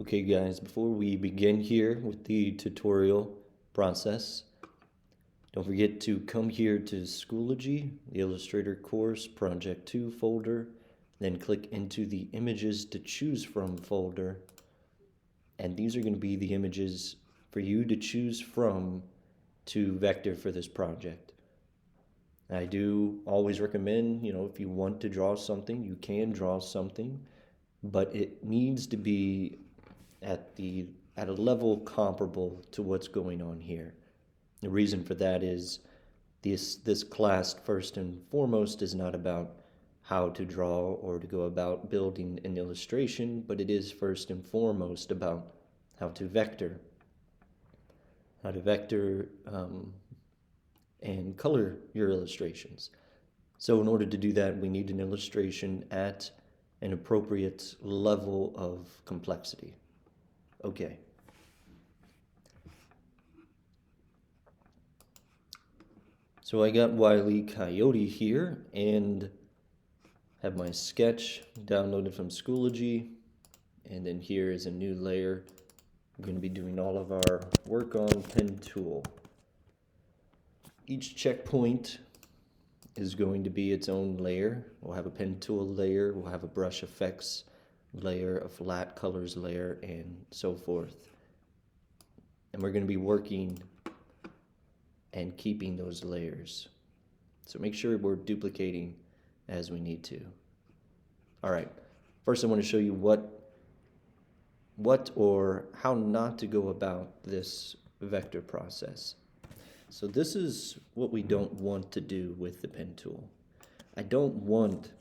Okay guys, before we begin here with the tutorial process, don't forget to come here to Schoology, the Illustrator course, Project 2 folder, then click into the Images to Choose From folder, and these are going to be the images for you to choose from to vector for this project. I do always recommend, if you want to draw something, you can draw something, but it needs to be at a level comparable to what's going on here. The reason for that is this class, first and foremost, is not about how to draw or to go about building an illustration, but it is first and foremost about how to vector, and color your illustrations. So in order to do that, we need an illustration at an appropriate level of complexity. Okay. So I got Wile E. Coyote here and have my sketch downloaded from Schoology. And then here is a new layer. We're going to be doing all of our work on pen tool. Each checkpoint is going to be its own layer. We'll have a pen tool layer, we'll have a brush effects layer, a flat colors layer, and so forth. And we're going to be working and keeping those layers. So make sure we're duplicating as we need to. All right, first I want to show you what or how not to go about this vector process. So this is what we don't want to do with the pen tool. I don't want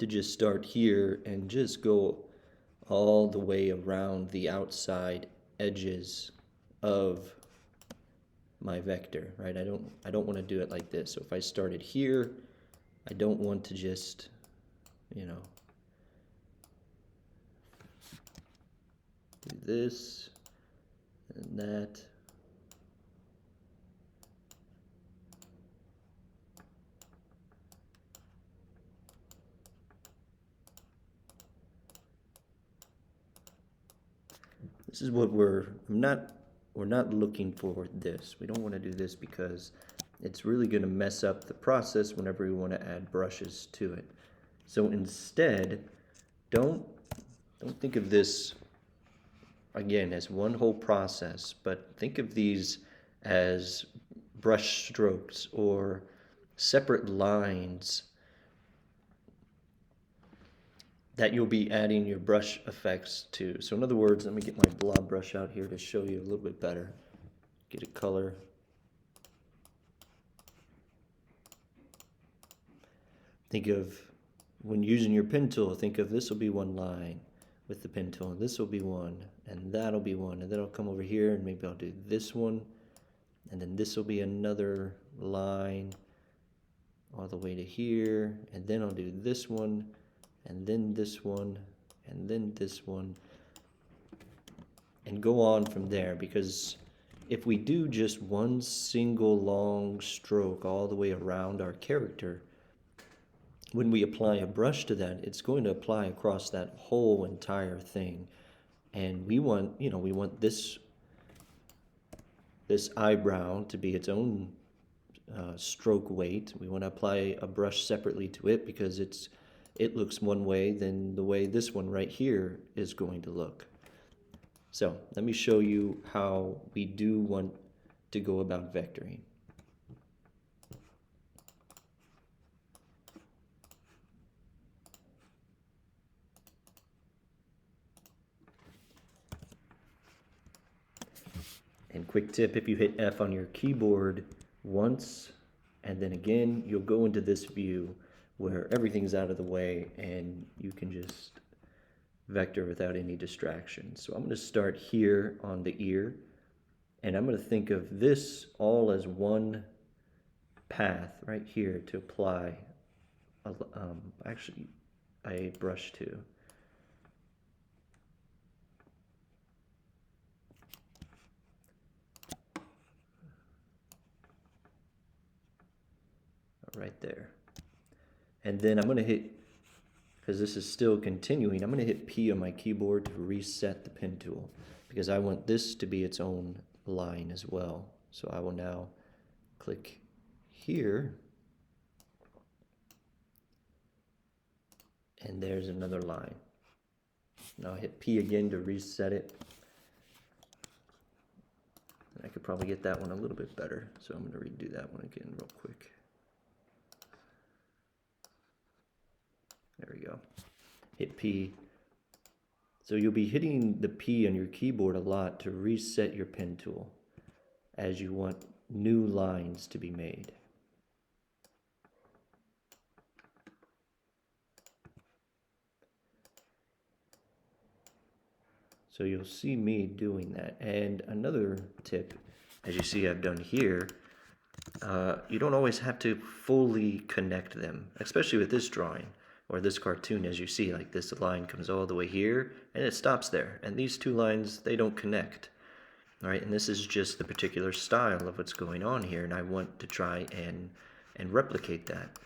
to just start here and just go all the way around the outside edges of my vector, right? I don't want to do it like this. So if I started here, I don't want to just, do this and that. This is what we're not looking for this. We don't want to do this because it's really going to mess up the process whenever we want to add brushes to it. So instead, don't think of this again as one whole process, but think of these as brush strokes or separate lines that you'll be adding your brush effects to. So in other words, let me get my blob brush out here to show you a little bit better. Get a color. Think of, when using your pen tool, think of this will be one line with the pen tool, and this will be one, and that'll be one, and then I'll come over here and maybe I'll do this one, and then this will be another line all the way to here, and then I'll do this one, and then this one, and then this one, and go on from there. Because if we do just one single long stroke all the way around our character, when we apply a brush to that, it's going to apply across that whole entire thing. And we want, we want this eyebrow to be its own stroke weight. We want to apply a brush separately to it because it looks one way than the way this one right here is going to look. So let me show you how we do want to go about vectoring. And quick tip, if you hit F on your keyboard once and then again, you'll go into this view where everything's out of the way and you can just vector without any distraction. So I'm going to start here on the ear, and I'm going to think of this all as one path right here to apply a brush to. Right there. And then I'm going to hit because this is still continuing, I'm going to hit P on my keyboard to reset the pen tool, because I want this to be its own line as well. So I will now click here, and there's another line. Now I hit P again to reset it. I could probably get that one a little bit better, so I'm going to redo that one again real quick. There we go. Hit P. So you'll be hitting the P on your keyboard a lot to reset your pen tool as you want new lines to be made. So you'll see me doing that. And another tip, as you see I've done here, you don't always have to fully connect them, especially with this drawing or this cartoon. As you see, like this line comes all the way here and it stops there. And these two lines, they don't connect. All right, and this is just the particular style of what's going on here, and I want to try and replicate that.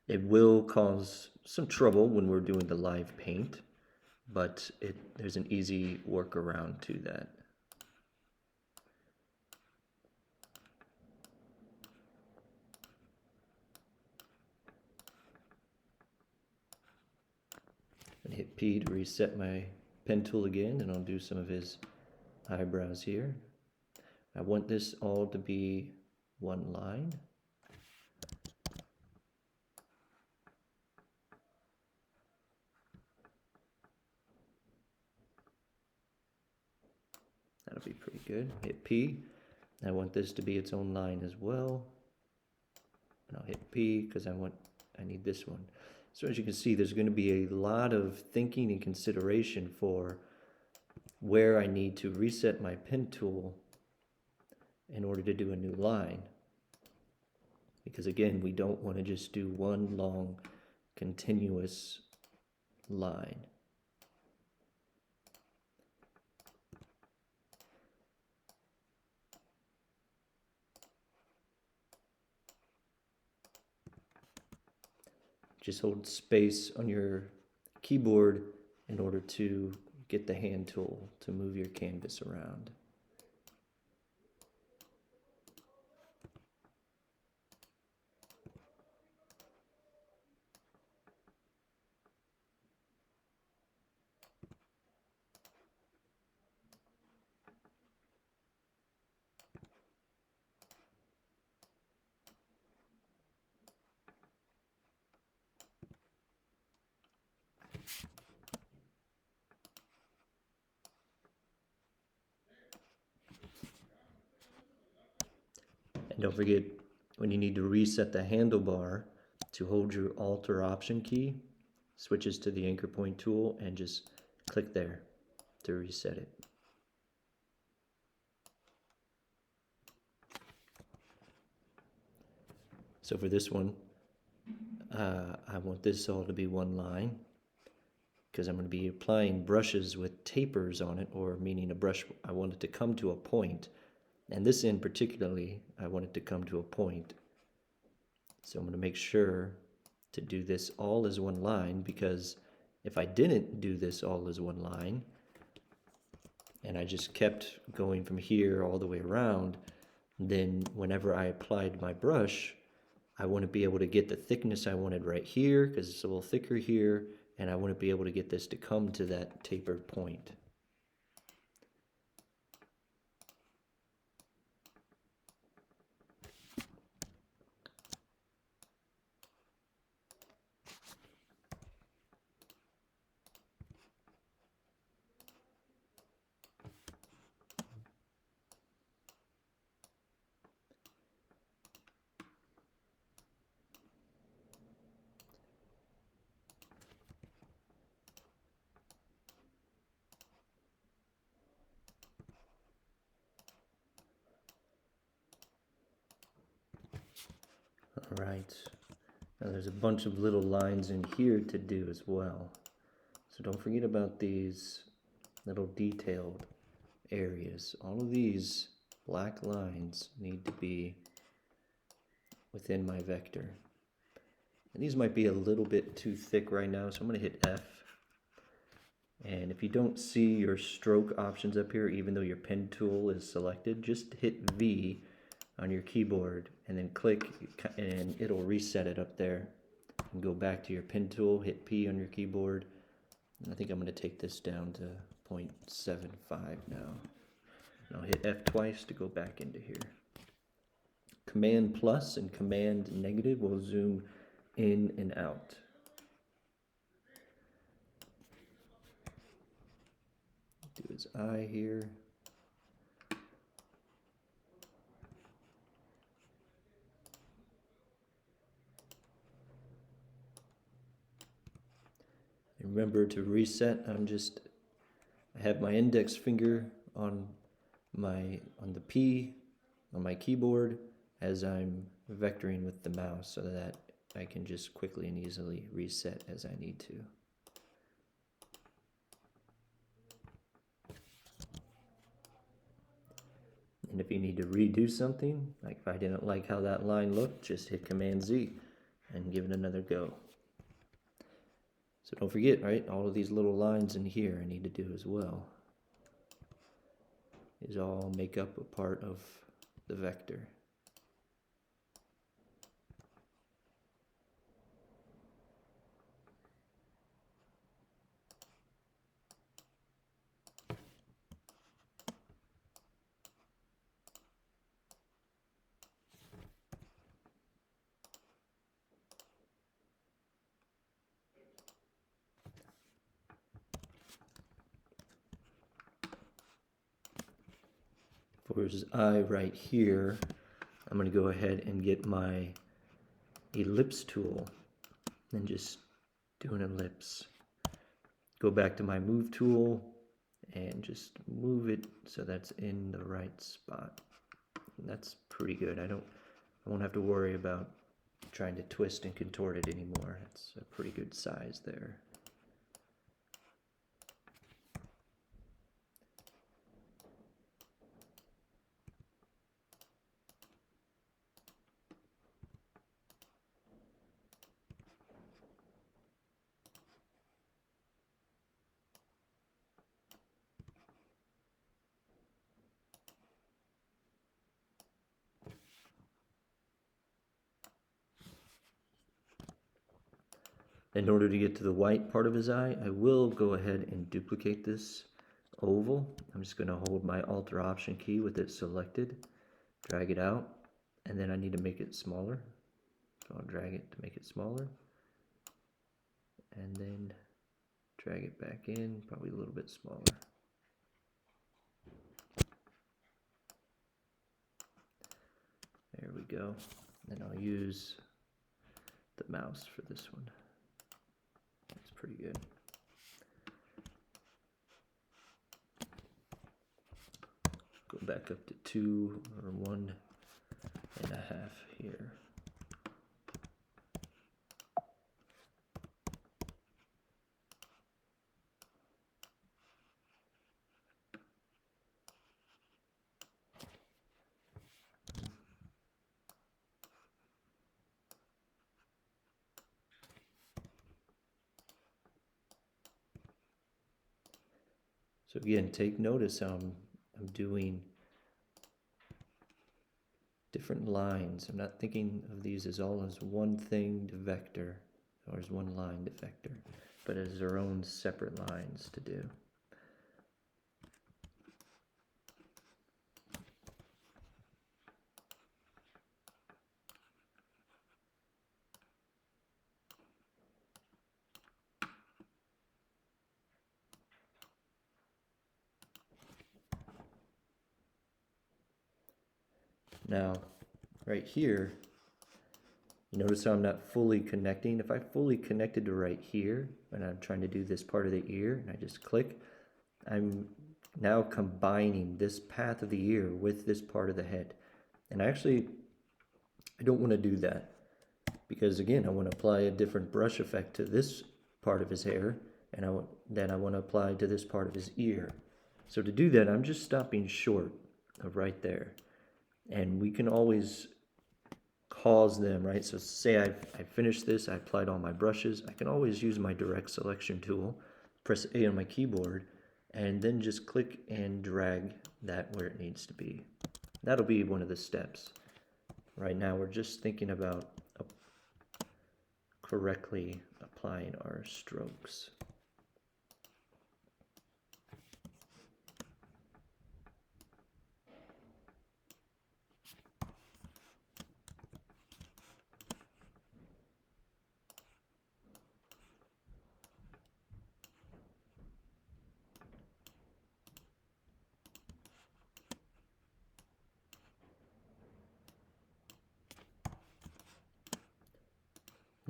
It will cause some trouble when we're doing the live paint, but there's an easy workaround to that. And hit P to reset my pen tool again, and I'll do some of his eyebrows here. I want this all to be one line. That'll be pretty good. Hit P. I want this to be its own line as well. And I'll hit P because I need this one. So as you can see, there's going to be a lot of thinking and consideration for where I need to reset my pen tool in order to do a new line. Because again, we don't want to just do one long continuous line. Just hold space on your keyboard in order to get the hand tool to move your canvas around. And don't forget, when you need to reset the handlebar, to hold your Alt or Option key, switches to the anchor point tool, and just click there to reset it. So for this one, I want this all to be one line, because I'm going to be applying brushes with tapers on it, or meaning a brush, I want it to come to a point. And this end particularly, I want it to come to a point. So I'm going to make sure to do this all as one line, because if I didn't do this all as one line, and I just kept going from here all the way around, then whenever I applied my brush, I want to be able to get the thickness I wanted right here, because it's a little thicker here, and I want to be able to get this to come to that tapered point. All right, now there's a bunch of little lines in here to do as well. So don't forget about these little detailed areas. All of these black lines need to be within my vector. And these might be a little bit too thick right now, so I'm going to hit F. And if you don't see your stroke options up here, even though your pen tool is selected, just hit V on your keyboard and then click, and it'll reset it up there. And go back to your pen tool, hit P on your keyboard. And I think I'm going to take this down to 0.75 now. And I'll hit F twice to go back into here. Command plus and Command negative will zoom in and out. Do his eye here. And remember to reset. I have my index finger on the P on my keyboard as I'm vectoring with the mouse so that I can just quickly and easily reset as I need to. And if you need to redo something, like if I didn't like how that line looked, just hit Command Z and give it another go. So don't forget, right, all of these little lines in here I need to do as well. These all make up a part of the vector. For his eye right here, I'm going to go ahead and get my ellipse tool and just do an ellipse. Go back to my move tool and just move it so that's in the right spot. And that's pretty good. I won't have to worry about trying to twist and contort it anymore. It's a pretty good size there. In order to get to the white part of his eye, I will go ahead and duplicate this oval. I'm just going to hold my Alt or Option key with it selected, drag it out, and then I need to make it smaller. So I'll drag it to make it smaller, and then drag it back in, probably a little bit smaller. There we go. Then I'll use the mouse for this one. That's pretty good. Go back up to 2 or 1.5 here. So again, take notice how I'm doing different lines. I'm not thinking of these as all as one thing to vector, or as one line to vector, but as their own separate lines to do. Now, right here, you notice how I'm not fully connecting. If I fully connected to right here, and I'm trying to do this part of the ear, and I just click, I'm now combining this path of the ear with this part of the head. And I don't want to do that, because again, I want to apply a different brush effect to this part of his hair, and then I want to apply to this part of his ear. So to do that, I'm just stopping short of right there. And we can always cause them, right? So say I finished this, I applied all my brushes. I can always use my direct selection tool, press A on my keyboard, and then just click and drag that where it needs to be. That'll be one of the steps. Right now we're just thinking about correctly applying our strokes.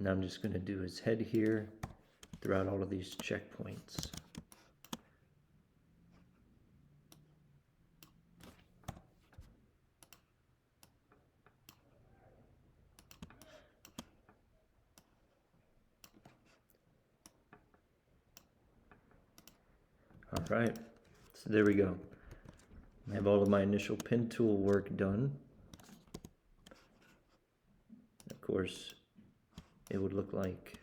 Now I'm just going to do his head here throughout all of these checkpoints. All right, so there we go. I have all of my initial pen tool work done. Of course, it would look like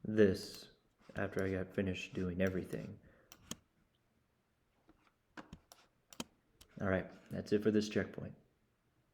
this after I got finished doing everything. All right, that's it for this checkpoint.